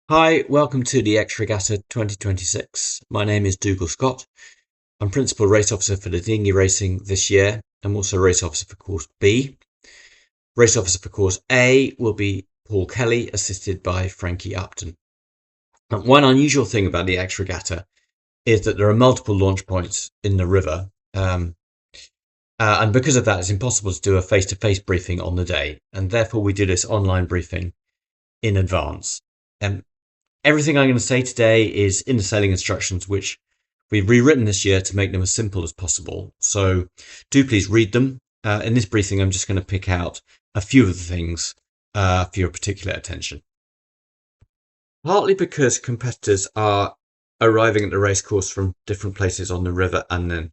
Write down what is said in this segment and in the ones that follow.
Hi, welcome to the Exe Regatta 2026. My name is Dougal Scott. I'm Principal Race Officer for the dinghy racing this year. I'm also Race Officer for Course B. Race Officer for Course A will be Paul Kelly, assisted by Frankie Upton. One unusual thing about the Exe Regatta is that there are multiple launch points in the river. And because of that, it's impossible to do a face-to-face briefing on the day. And therefore, we do this online briefing in advance. Everything I'm going to say today is in the sailing instructions, which we've rewritten this year to make them as simple as possible. So do please read them. In this briefing, I'm just going to pick out a few of the things for your particular attention. Partly because competitors are arriving at the racecourse from different places on the river and then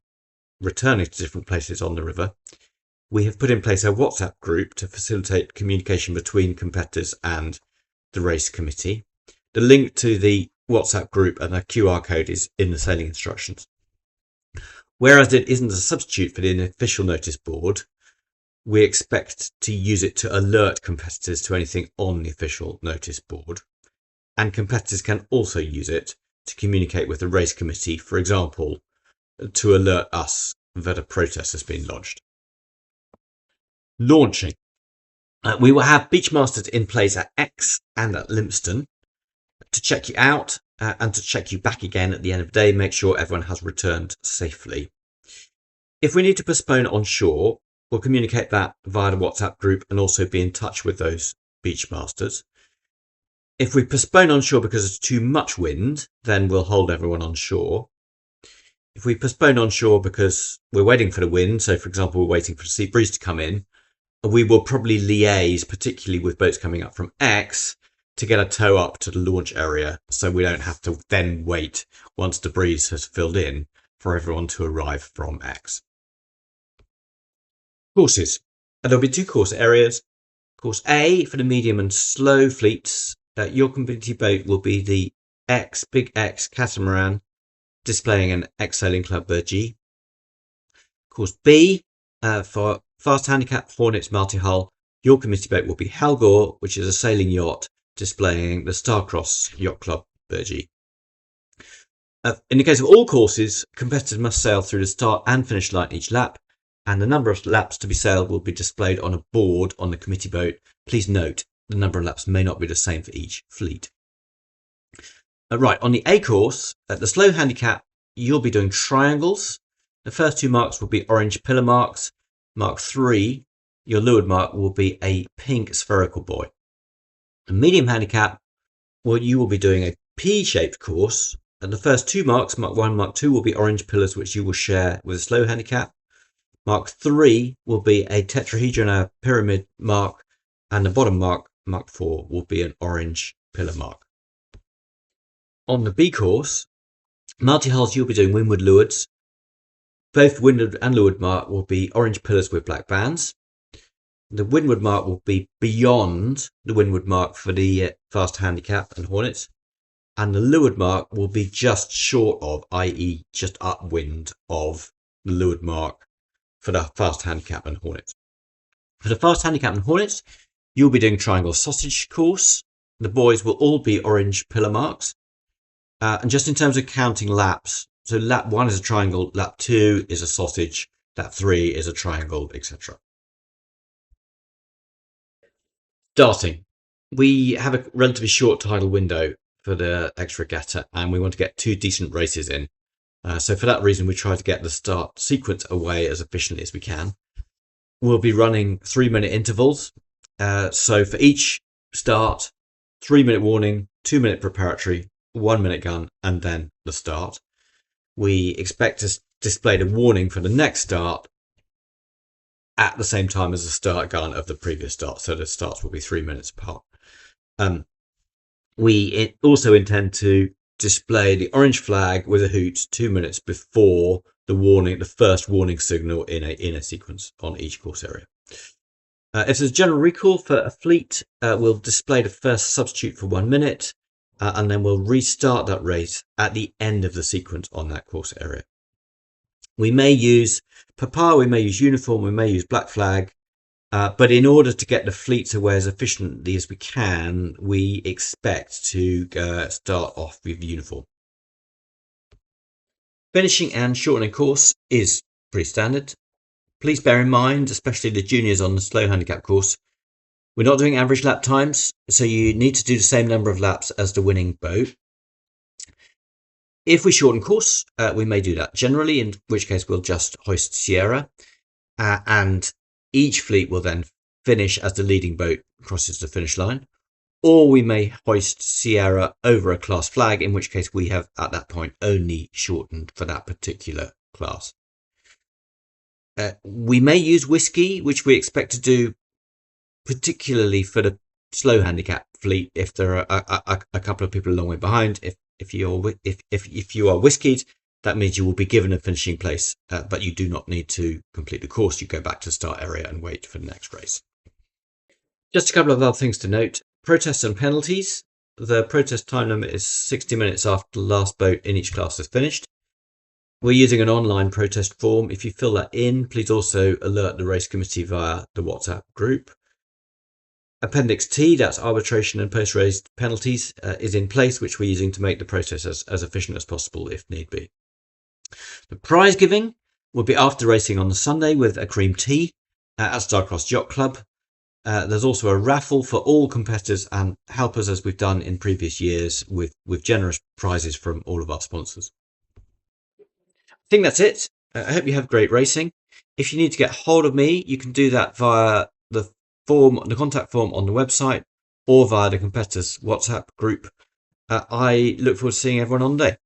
returning to different places on the river, we have put in place a WhatsApp group to facilitate communication between competitors and the race committee. The link to the WhatsApp group and the QR code is in the sailing instructions. Whereas it isn't a substitute for the official notice board, we expect to use it to alert competitors to anything on the official notice board. And competitors can also use it to communicate with the race committee, for example, to alert us that a protest has been lodged. Launching. We will have Beachmasters in place at Exe and at Lympstone to check you out and to check you back again at the end of the day, make sure everyone has returned safely. If we need to postpone on shore, we'll communicate that via the WhatsApp group and also be in touch with those Beachmasters. If we postpone on shore because there's too much wind, then we'll hold everyone on shore. If we postpone on shore because we're waiting for the wind, so for example, we're waiting for the sea breeze to come in, we will probably liaise, particularly with boats coming up from Exe, to get a tow up to the launch area so we don't have to then wait once the breeze has filled in for everyone to arrive from Exe. Courses. There'll be two course areas. Course A for the medium and slow fleets. Your community boat will be the Big X catamaran displaying an Exe Sailing Club Burgee. Course B for fast handicap Hornets multi-hull. Your community boat will be Helgor, which is a sailing yacht displaying the Starcross Yacht Club Burgee. In the case of all courses, competitors must sail through the start and finish line each lap, and the number of laps to be sailed will be displayed on a board on the committee boat. Please note, the number of laps may not be the same for each fleet. Right, on the A course, at the slow handicap, you'll be doing triangles. The first two marks will be orange pillar marks. Mark 3, your leeward mark, will be a pink spherical buoy. The medium handicap, well, you will be doing a P-shaped course, and the first two marks, Mark 1 and Mark 2, will be orange pillars, which you will share with a slow handicap. Mark 3 will be a tetrahedron, a pyramid mark, and the bottom mark, Mark 4, will be an orange pillar mark. On the B course, multi-hulls, you'll be doing windward lewards. Both windward and leeward mark will be orange pillars with black bands. The windward mark will be beyond the windward mark for the fast handicap and Hornets, and the leeward mark will be just short of, i.e. just upwind of the leeward mark for the fast handicap and Hornets. For the fast handicap and Hornets, you'll be doing triangle sausage course. The boys will all be orange pillar marks. And just in terms of counting laps, so lap 1 is a triangle, lap 2 is a sausage, lap 3 is a triangle, etc. Starting. We have a relatively short tidal window for the Exe Regatta, and we want to get 2 decent races in. So for that reason, we try to get the start sequence away as efficiently as we can. We'll be running 3-minute intervals. So for each start, 3-minute warning, 2-minute preparatory, 1-minute gun, and then the start. We expect to display the warning for the next start at the same time as the start gun of the previous start. So the starts will be 3 minutes apart. We also intend to display the orange flag with a hoot 2 minutes before the first warning signal in a sequence on each course area. If there's general recall for a fleet, we'll display the first substitute for 1 minute, and then we'll restart that race at the end of the sequence on that course area. We may use Papa, we may use uniform, we may use black flag, But in order to get the fleets away as efficiently as we can, we expect to start off with uniform. Finishing and shortening course is pretty standard. Please bear in mind, especially the juniors on the slow handicap course, we're not doing average lap times, so you need to do the same number of laps as the winning boat. If we shorten course, we may do that generally, in which case we'll just hoist Sierra, and each fleet will then finish as the leading boat crosses the finish line. Or we may hoist Sierra over a class flag, in which case we have at that point only shortened for that particular class. We may use whiskey, which we expect to do particularly for the slow handicap fleet if there are a couple of people a long way behind. If you are whiskied, that means you will be given a finishing place, but you do not need to complete the course. You go back to the start area and wait for the next race. Just a couple of other things to note. Protests and penalties. The protest time limit is 60 minutes after the last boat in each class is finished. We're using an online protest form. If you fill that in, please also alert the race committee via the WhatsApp group. Appendix T, that's arbitration and post-race penalties, is in place, which we're using to make the process as efficient as possible if need be. The prize giving will be after racing on the Sunday with a cream tea at Starcross Yacht Club. There's also a raffle for all competitors and helpers, as we've done in previous years, with generous prizes from all of our sponsors. I think that's it. I hope you have great racing. If you need to get hold of me, you can do that via the contact form on the website or via the competitors WhatsApp group. I look forward to seeing everyone on the day.